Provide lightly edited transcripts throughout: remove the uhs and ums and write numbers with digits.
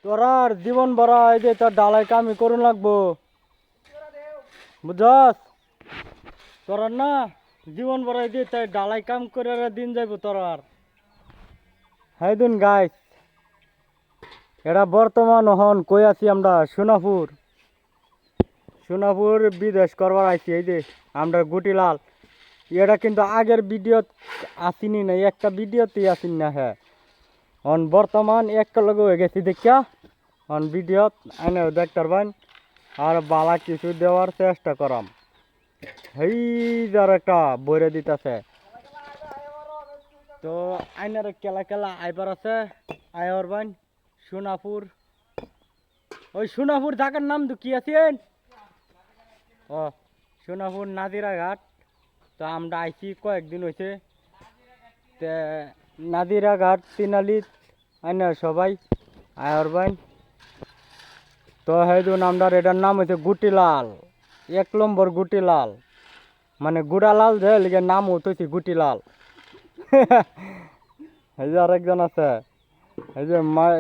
তোরার জীবন ভরা এই যে তোর ডালাই কামি করুন লাগবো বুঝছস তোরার না জীবন ভরা এই যে তাই ডালাই কাম করে দিন যাইব তোরার হাই দিন গাইস এটা বর্তমান হন কই আছি আমরা সোনাপুর বিদেশ করবার আইছি এই যে আমরা গুটিলাল এটা কিন্তু আগের ভিডিও আসিনি না একটা ভিডিওতেই আসিন না হ্যাঁ অন বর্তমান এক লগে হয়ে গেছি দেখিয়া অন ভিডিও আনে দেখতে পারবেন আর বালা কিছু দেওয়ার চেষ্টা করাম হেই যার একটা বইরে দিতেছে তো আইনার কেলা কেলা আইবার আছে আয়র বাইন সোনাপুর ওই সোনাপুর জায়গার নাম তো কি আছেন ও সোনাপুর নাদিরা ঘাট তো আমরা আইছি কয়েকদিন হয়েছে তে নাদিরা ঘাট তিনালি আইনার সবাই আয়র বাইন তো হেদুন আমরা এটার নাম হচ্ছে গুটিলাল 1 নম্বর গুটিলাল মানে গুড়ালাল যে লিগে নাম হইতেছি গুটিলাল এই যে আরেকজন আছে এই যে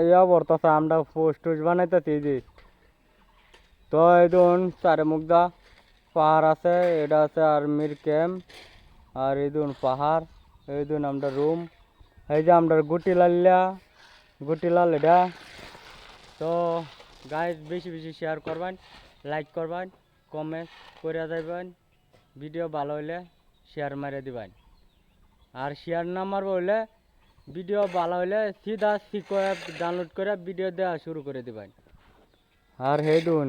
ইয়া বর্তাছে আমরা পোস্ট টোস্ট বানাইতেছি এই যে তো এইদুন চারে মুগদা পাহাড় আছে এটা আছে আর্মির ক্যাম্প আর এইদুন পাহাড় এইদুন আমরা রুম এই যে আমরা গুটিলাল এটা তো গাইজ বেশি বেশি শেয়ার করবেন লাইক করবেন কমেন্ট করে যাবেন ভিডিও ভালো হইলে শেয়ার মারে দিবেন আর শেয়ার না মারবো হইলে ভিডিও ভালো হইলে সিধা সিকো অ্যাপ ডাউনলোড করে ভিডিও দেওয়া শুরু করে দিবেন আর হেদুন